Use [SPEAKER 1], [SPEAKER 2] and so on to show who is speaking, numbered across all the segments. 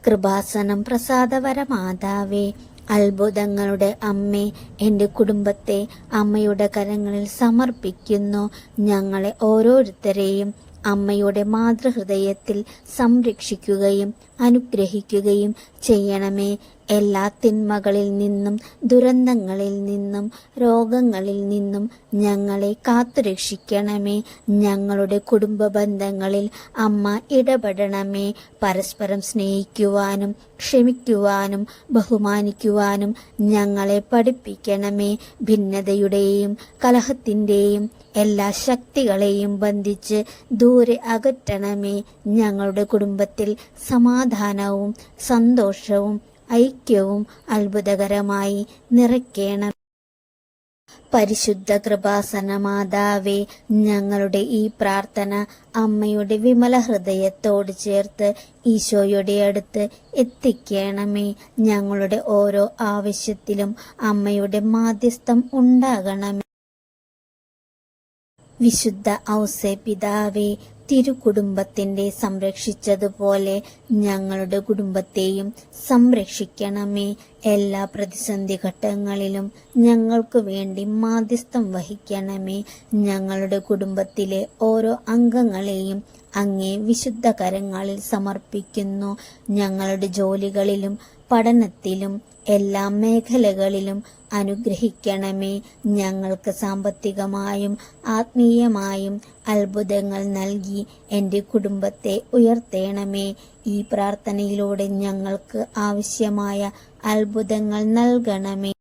[SPEAKER 1] കൃപാസനം പ്രസാദവരമാതാവേ, അത്ഭുതങ്ങളുടെ അമ്മേ, എൻ്റെ കുടുംബത്തെ അമ്മയുടെ കരങ്ങളിൽ സമർപ്പിക്കുന്നു. ഞങ്ങളെ ഓരോരുത്തരെയും അമ്മയുടെ മാതൃഹൃദയത്തിൽ സംരക്ഷിക്കുകയും അനുഗ്രഹിക്കുകയും ചെയ്യണമേ. എല്ലാ തിന്മകളിൽ നിന്നും, ദുരന്തങ്ങളിൽ നിന്നും, രോഗങ്ങളിൽ നിന്നും ഞങ്ങളെ കാത്തുരക്ഷിക്കണമേ. ഞങ്ങളുടെ കുടുംബ ബന്ധങ്ങളിൽ അമ്മ ഇടപെടണമേ. പരസ്പരം സ്നേഹിക്കുവാനും ക്ഷമിക്കുവാനും ബഹുമാനിക്കുവാനും ഞങ്ങളെ പഠിപ്പിക്കണമേ. ഭിന്നതയുടെയും കലഹത്തിൻ്റെയും എല്ലാ ശക്തികളെയും ബന്ധിച്ച് ദൂരെ അകറ്റണമേ. ഞങ്ങളുടെ കുടുംബത്തിൽ സമാധാനവും സന്തോഷവും ഐക്യവും അത്ഭുതകരമായി നിറയ്ക്കണം. പരിശുദ്ധ കൃപാസന മാതാവേ, ഞങ്ങളുടെ ഈ പ്രാർത്ഥന അമ്മയുടെ വിമല ഹൃദയത്തോട് ചേർത്ത് ഈശോയുടെ അടുത്ത് എത്തിക്കണമേ. ഞങ്ങളുടെ ഓരോ ആവശ്യത്തിലും അമ്മയുടെ മാധ്യസ്ഥം ഉണ്ടാകണമേ. വിശുദ്ധ ഔസേ പിതാവേ, തിരുകുടുംബത്തിന്റെ സംരക്ഷിച്ചതുപോലെ ഞങ്ങളുടെ കുടുംബത്തെയും സംരക്ഷിക്കണമേ. എല്ലാ പ്രതിസന്ധി ഘട്ടങ്ങളിലും ഞങ്ങൾക്ക് വേണ്ടി മാധ്യസ്ഥം വഹിക്കണമേ. ഞങ്ങളുടെ കുടുംബത്തിലെ ഓരോ അംഗങ്ങളെയും അങ്ങേ വിശുദ്ധ കരങ്ങളിൽ സമർപ്പിക്കുന്നു. ഞങ്ങളുടെ ജോലികളിലും പഠനത്തിലും എല്ലാ മേഖലകളിലും അനുഗ്രഹിക്കണമേ. ഞങ്ങൾക്ക് സാമ്പത്തികമായും ആത്മീയമായും അത്ഭുതങ്ങൾ നൽകി എൻ്റെ കുടുംബത്തെ ഉയർത്തേണമേ. ഈ പ്രാർത്ഥനയിലൂടെ ഞങ്ങൾക്ക് ആവശ്യമായ അത്ഭുതങ്ങൾ നൽകണമേ.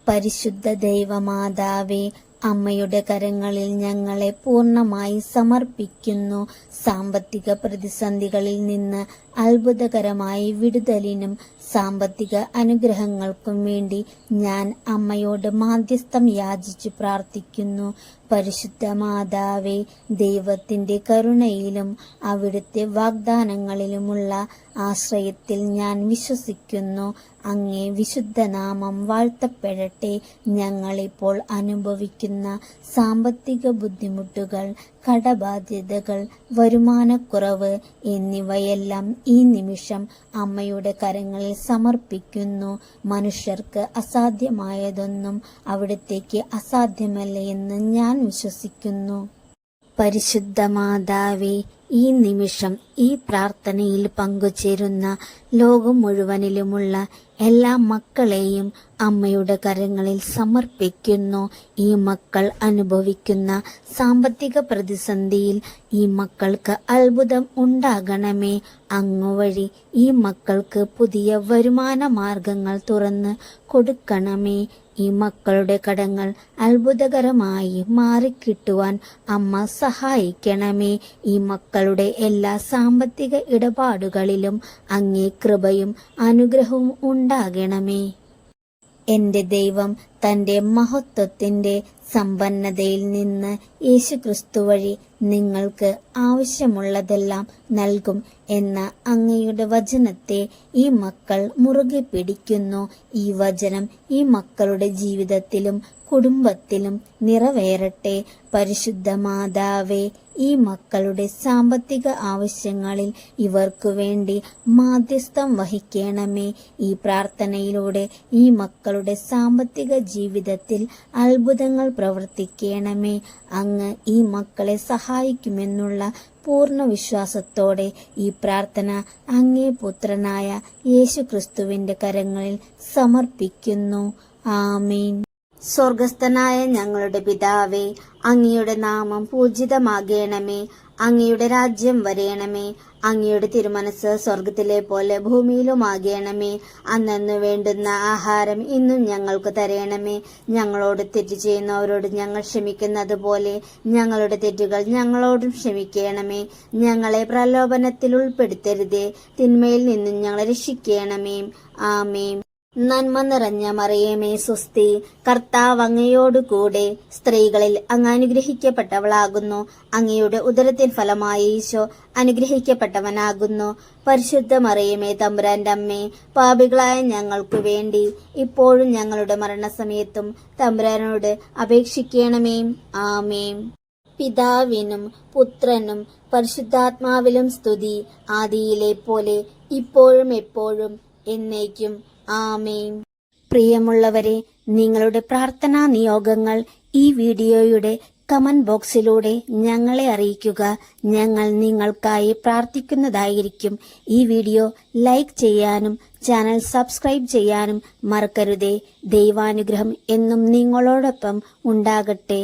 [SPEAKER 1] പരിശുദ്ധ ദൈവമാതാവേ, അമ്മയുടെ കരങ്ങളിൽ ഞങ്ങളെ പൂർണ്ണമായി സമർപ്പിക്കുന്നു. സാമ്പത്തിക പ്രതിസന്ധികളിൽ നിന്ന് അത്ഭുതകരമായി വിടുതലിനും സാമ്പത്തിക അനുഗ്രഹങ്ങൾക്കും വേണ്ടി ഞാൻ അമ്മയോട് മാധ്യസ്ഥം യാചിച്ചു പ്രാർത്ഥിക്കുന്നു. പരിശുദ്ധ മാതാവേ, ദൈവത്തിൻ്റെ കരുണയിലും അവിടുത്തെ വാഗ്ദാനങ്ങളിലുമുള്ള ആശ്രയത്തിൽ ഞാൻ വിശ്വസിക്കുന്നു. അങ്ങേ വിശുദ്ധനാമം വാഴ്ത്തപ്പെടട്ടെ. ഞങ്ങളിപ്പോൾ അനുഭവിക്കുന്ന സാമ്പത്തിക ബുദ്ധിമുട്ടുകൾ, കടബാധ്യതകൾ, വരുമാനക്കുറവ് എന്നിവയെല്ലാം ഈ നിമിഷം അമ്മയുടെ കരങ്ങളിൽ സമർപ്പിക്കുന്നു. മനുഷ്യർക്ക് അസാധ്യമായതൊന്നും അവിടത്തേക്ക് അസാധ്യമല്ല എന്ന് ഞാൻ വിശ്വസിക്കുന്നു. പരിശുദ്ധ മാതാവേ, ഈ നിമിഷം ഈ പ്രാർത്ഥനയിൽ പങ്കുചേരുന്ന ലോകം മുഴുവനിലുമുള്ള എല്ലാ മക്കളെയും അമ്മയുടെ കരങ്ങളിൽ സമർപ്പിക്കുന്നു. ഈ മക്കൾ അനുഭവിക്കുന്ന സാമ്പത്തിക പ്രതിസന്ധിയിൽ ഈ മക്കൾക്ക് അത്ഭുതം ഉണ്ടാകണമേ. അങ്ങുവഴി ഈ മക്കൾക്ക് പുതിയ വരുമാന മാർഗങ്ങൾ തുറന്ന് കൊടുക്കണമേ. ഈ മക്കളുടെ കടങ്ങൾ അത്ഭുതകരമായി മാറിക്കിട്ടുവാൻ അമ്മ സഹായിക്കണമേ. ഈ മക്കളുടെ എല്ലാ സാമ്പത്തിക ഇടപാടുകളിലും അങ്ങേ കൃപയും അനുഗ്രഹവും ഉണ്ടാകണമേ. എൻ്റെ ദൈവം തൻ്റെ മഹത്വത്തിൻ്റെ സമ്പന്നതയിൽ നിന്ന് യേശുക്രിസ്തു വഴി നിങ്ങൾക്ക് ആവശ്യമുള്ളതെല്ലാം നൽകും എന്ന അങ്ങയുടെ വചനത്തെ ഈ മക്കൾ മുറുകെ പിടിക്കുന്നു. ഈ വചനം ഈ മക്കളുടെ ജീവിതത്തിലും കുടുംബത്തിലും നിറവേറട്ടെ. പരിശുദ്ധ മാതാവേ, ഈ മക്കളുടെ സാമ്പത്തിക ആവശ്യങ്ങളിൽ ഇവർക്കു വേണ്ടി മാധ്യസ്ഥം വഹിക്കണമേ. ഈ പ്രാർത്ഥനയിലൂടെ ഈ മക്കളുടെ സാമ്പത്തിക ജീവിതത്തിൽ അത്ഭുതങ്ങൾ പ്രവർത്തിക്കണമേ. അങ്ങ് ഈ മക്കളെ സഹായിക്കുമെന്നുള്ള പൂർണ്ണ വിശ്വാസത്തോടെ ഈ പ്രാർത്ഥന അങ്ങേ പുത്രനായ യേശുക്രിസ്തുവിന്റെ കരങ്ങളിൽ സമർപ്പിക്കുന്നു. ആമേൻ. സ്വർഗസ്ഥനായ ഞങ്ങളുടെ പിതാവേ, അങ്ങയുടെ നാമം പൂജിതമാകണമേ. അങ്ങയുടെ രാജ്യം വരയണമേ. അങ്ങയുടെ തിരുമനസ് സ്വർഗത്തിലെ പോലെ ഭൂമിയിലുമാകണമേ. അന്നു വേണ്ടുന്ന ആഹാരം ഇന്നും ഞങ്ങൾക്ക് തരയണമേ. ഞങ്ങളോട് തെറ്റ് ചെയ്യുന്നവരോട് ഞങ്ങൾ ക്ഷമിക്കുന്നത് പോലെ ഞങ്ങളുടെ തെറ്റുകൾ ഞങ്ങളോടും ക്ഷമിക്കണമേ. ഞങ്ങളെ പ്രലോഭനത്തിൽ ഉൾപ്പെടുത്തരുതേ, തിന്മയിൽ നിന്നും ഞങ്ങളെ രക്ഷിക്കണമേ. ആമേൻ. നന്മ നിറഞ്ഞ മറിയമേ സ്വസ്തി, കർത്താവ് അങ്ങയോടുകൂടെ സ്ത്രീകളിൽ അങ്ങ് അനുഗ്രഹിക്കപ്പെട്ടവളാകുന്നു. അങ്ങയുടെ ഉദരത്തിൻ ഫലമായി ഈശോ അനുഗ്രഹിക്കപ്പെട്ടവനാകുന്നു. പരിശുദ്ധ മറിയമേ തമ്പുരാന്റെ അമ്മേ, പാപികളായ ഞങ്ങൾക്ക് വേണ്ടി ഇപ്പോഴും ഞങ്ങളുടെ മരണസമയത്തും തമ്പുരാനോട് അപേക്ഷിക്കണമേ. ആമേൻ. പിതാവിനും പുത്രനും പരിശുദ്ധാത്മാവിലും സ്തുതി, ആദിയിലെ പോലെ ഇപ്പോഴും എപ്പോഴും എന്നേക്കും. ആമേൻ. പ്രിയമുള്ളവരെ, നിങ്ങളുടെ പ്രാർത്ഥനാ നിയോഗങ്ങൾ ഈ വീഡിയോയുടെ കമന്റ് ബോക്സിലൂടെ ഞങ്ങളെ അറിയിക്കുക. ഞങ്ങൾ നിങ്ങൾക്കായി പ്രാർത്ഥിക്കുന്നതായിരിക്കും. ഈ വീഡിയോ ലൈക്ക് ചെയ്യാനും ചാനൽ സബ്സ്ക്രൈബ് ചെയ്യാനും മറക്കരുതേ. ദൈവാനുഗ്രഹം എന്നും നിങ്ങളോടൊപ്പം ഉണ്ടാകട്ടെ.